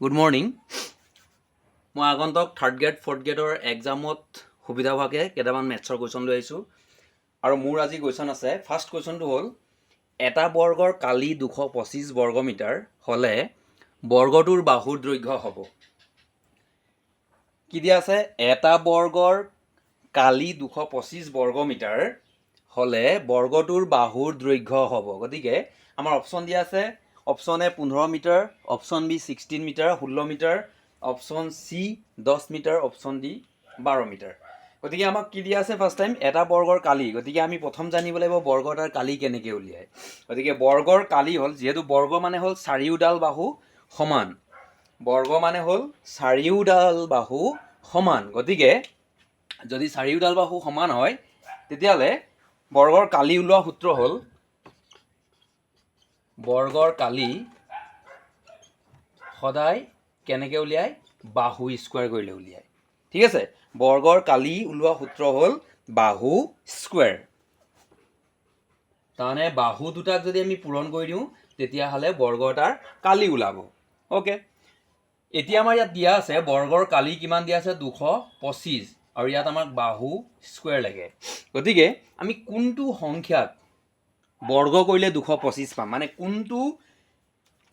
Good morning. মই আগন্তক third grade fourth গ্ৰেডৰ এক্সামত সুবিধা হোৱাকৈ কেইটামান মেথছৰ কুৱেশ্যন লৈ আহিছোঁ আৰু মোৰ আজি কুৱেশ্যন আছে। ফাৰ্ষ্ট কুৱেশ্যনটো হ'ল এটা বৰ্গৰ কালি 225 বৰ্গমিটাৰ হ'লে বৰ্গটোৰ বাহুৰ দৈৰ্ঘ্য হ'ব। কি দিয়া আছে? এটা বৰ্গৰ কালি 225 বৰ্গমিটাৰ হ'লে বৰ্গটোৰ বাহুৰ দৈৰ্ঘ্য হ'ব। গতিকে আমাৰ অপশ্যন দিয়া আছে। Option A 15 metre, option B 16 metre 16 metre, option C 10 metre, option D 12 metre. গতিকে আমাক কি দিয়া আছে? ফাৰ্ষ্ট টাইম এটা বৰ্গৰ কালি। গতিকে আমি প্ৰথম জানিব লাগিব বৰ্গ এটাৰ কালি কেনেকৈ উলিয়ায়। গতিকে বৰ্গৰ কালি হ'ল, যিহেতু বৰ্গ মানে হ'ল চাৰিওডাল বাহু সমান, বৰ্গ মানে হ'ল চাৰিওডাল বাহু সমান। গতিকে যদি চাৰিওডাল বাহু সমান হয় তেতিয়াহ'লে বৰ্গৰ কালি ওলোৱা সূত্ৰ হ'ল বৰ্গৰ কালি সদায় কেনেকৈ উলিয়ায়? বাহু স্কুৱাৰ কৰিলে উলিয়ায়। ঠিক আছে, বৰ্গৰ কালি ওলোৱা সূত্ৰ হ'ল বাহু স্কুৱাৰ। তাৰমানে বাহু দুটাক যদি আমি পূৰণ কৰি দিওঁ তেতিয়াহ'লে বৰ্গ এটাৰ কালি ওলাব। অ'কে, এতিয়া আমাৰ ইয়াত দিয়া আছে বৰ্গৰ কালি কিমান দিয়া আছে? 225, আৰু ইয়াত আমাক বাহু স্কুৱাৰ লাগে। গতিকে আমি কোনটো সংখ্যাক বৰ্গ কৰিলে 225 পাম, মানে কোনটো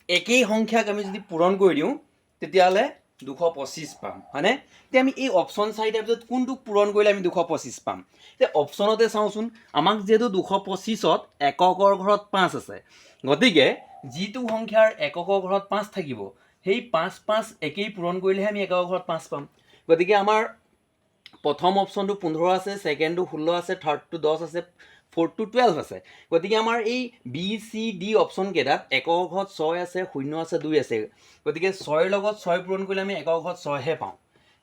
একেই সংখ্যাক আমি যদি পূৰণ কৰি দিওঁ তেতিয়াহ'লে 225 পাম, হয়নে? এতিয়া আমি এই অপশ্যন চাৰিটাৰ ভিতৰত কোনটোক পূৰণ কৰিলে আমি 225 পাম? এতিয়া অপশ্যনতে চাওঁচোন, আমাক যিহেতু 225ত এককৰ ঘৰত 5 আছে, গতিকে যিটো সংখ্যাৰ এককৰ ঘৰত 5 থাকিব সেই 5 একেই পূৰণ কৰিলেহে আমি এককৰ ঘৰত 5 পাম। গতিকে আমাৰ প্ৰথম অপশ্যনটো 15 আছে, ছেকেণ্ডটো 16 আছে, থাৰ্ডটো 10 আছে, ফ'ৰ্থটো 12 আছে। গতিকে আমাৰ এই বি চি ডি অপশ্যন কেইটাত একৰ ঘৰত 6 আছে, 0 আছে, 2 আছে। গতিকে 6ৰ লগত 6 পূৰণ কৰিলে আমি একৰ ঘৰত 6হে পাওঁ।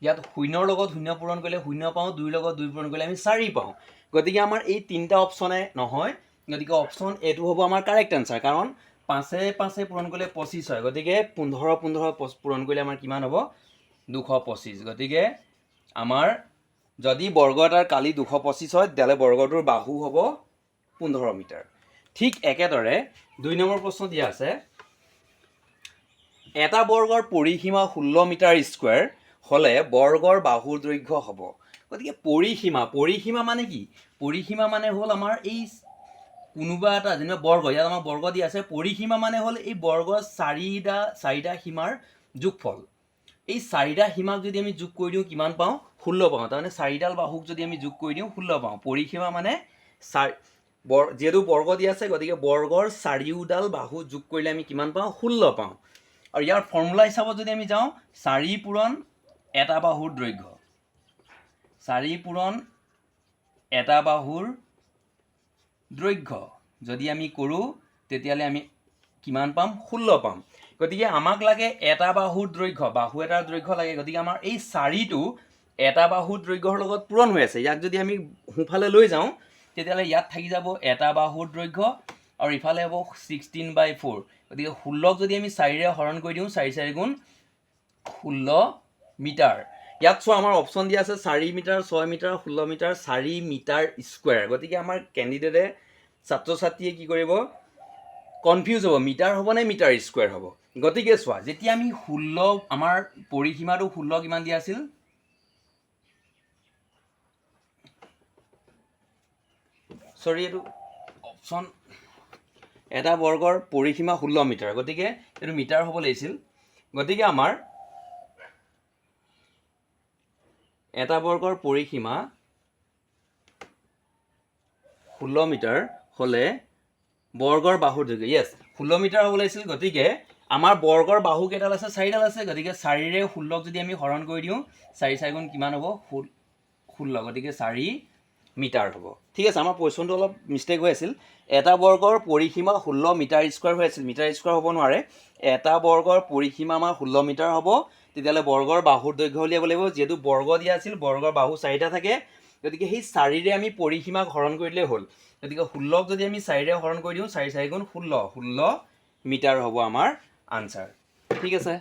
ইয়াত 0ৰ লগত 0 পূৰণ কৰিলে 0 পাওঁ, 2ৰ লগত 2 পূৰণ কৰিলে আমি 4 পাওঁ। গতিকে আমাৰ এই তিনিটা অপশ্যনে নহয়। গতিকে অপশ্যন এইটো হ'ব আমাৰ কাৰেক্ট এনচাৰ, কাৰণ 5 পূৰণ কৰিলে 25 হয়। গতিকে 15 পূৰণ কৰিলে আমাৰ কিমান হ'ব? 225। গতিকে আমাৰ যদি বৰ্গ এটাৰ কালি 225 হয় তেতিয়াহ'লে বৰ্গটোৰ বাহু হ'ব 15 মিটাৰ। ঠিক একেদৰে 2 নম্বৰ প্ৰশ্ন দিয়া আছে, এটা বৰ্গৰ পৰিসীমা 16 মিটাৰ স্কুৱাৰ হ'লে বৰ্গৰ বাহুৰ দৈৰ্ঘ্য হ'ব। গতিকে পৰিসীমা মানে কি? পৰিসীমা মানে হ'ল আমাৰ এই কোনোবা এটা যেনিবা বৰ্গ, ইয়াত আমাৰ বৰ্গ দিয়া আছে, পৰিসীমা মানে হ'ল এই বৰ্গৰ চাৰিটা সীমাৰ যোগফল। এই চাৰিটা সীমাক যদি আমি যোগ কৰি দিওঁ কিমান পাওঁ? 16 পাওঁ। তাৰমানে চাৰিডাল বাহুক যদি আমি যোগ কৰি দিওঁ 16 পাওঁ। পৰিসীমা মানে যিহেতু বৰ্গ দিয়া আছে গতিকে বৰ্গৰ চাৰিওডাল বাহু যোগ কৰিলে আমি কিমান পাওঁ? 16 পাওঁ। আৰু ইয়াৰ ফৰ্মুলা হিচাপত যদি আমি যাওঁ, 4 পূৰণ এটা বাহুৰ দৈৰ্ঘ্য, 4 পূৰণ এটা বাহুৰ দৈৰ্ঘ্য যদি আমি কৰোঁ তেতিয়াহ'লে আমি কিমান পাম? 16 পাম। গতিকে আমাক লাগে এটা বাহুৰ দৈৰ্ঘ্য, বাহু এটাৰ দৈৰ্ঘ্য লাগে। গতিকে আমাৰ এই 4টো এটা বাহুৰ দৈৰ্ঘ্যৰ লগত পূৰণ হৈ আছে। ইয়াক যদি আমি সোঁফালে লৈ যাওঁ তেতিয়াহ'লে ইয়াত থাকি যাব এটা বাহুৰ দৈৰ্ঘ্য, আৰু ইফালে হ'ব 16/4। গতিকে 16ক যদি আমি 4ৰে হৰণ কৰি দিওঁ, 4 4 গুণ 16 মিটাৰ। ইয়াত চোৱা আমাৰ অপশ্যন দিয়া আছে 4 metre, 6 metre, 16 metre, 4 metre square. গতিকে আমাৰ কেণ্ডিডেটে ছাত্ৰ ছাত্ৰীয়ে কি কৰিব? কনফিউজ হ'ব, মিটাৰ হ'ব নে মিটাৰ স্কুৱাৰ হ'ব। গতিকে চোৱা, যেতিয়া আমি 16, আমাৰ পৰিসীমাটো 16 কিমান দিয়া আছিল? এইটো অপশ্যন, এটা বৰ্গৰ পৰিসীমা 16 মিটাৰ, গতিকে এইটো মিটাৰ হ'ব লাগিছিল। গতিকে আমাৰ এটা বৰ্গৰ পৰিসীমা 16 মিটাৰ হ'লে বৰ্গৰ বাহুৰ দৈৰ্ঘ্য, য়েছ 16 মিটাৰ হ'ব লাগিছিল। গতিকে আমাৰ বৰ্গৰ বাহু কেইডাল আছে? 4ডাল আছে। গতিকে 4ৰে 16ক যদি আমি হৰণ কৰি দিওঁ, 4 4 গুণ কিমান হ'ব? 16। গতিকে 4 মিটাৰ হ'ব। ঠিক আছে, আমাৰ কুৱেশ্যনটো অলপ মিষ্টেক হৈ আছিল। এটা বৰ্গৰ পৰিসীমা 16 মিটাৰ স্কুৱাৰ হৈ আছিল, মিটাৰ স্কুৱাৰ হ'ব নোৱাৰে। এটা বৰ্গৰ পৰিসীমা আমাৰ 16 মিটাৰ হ'ব, তেতিয়াহ'লে বৰ্গৰ বাহুৰ দৈৰ্ঘ্য উলিয়াব লাগিব। যিহেতু বৰ্গ দিয়া আছিল, বৰ্গৰ বাহু 4টা থাকে, গতিকে সেই 4ৰে আমি পৰিসীমাক হৰণ কৰি দিলেই হ'ল। গতিকে 16ক যদি আমি 4ৰে হৰণ কৰি দিওঁ, 4 4 গুণ 16 মিটাৰ হ'ব আমাৰ আনচাৰ। ঠিক আছে।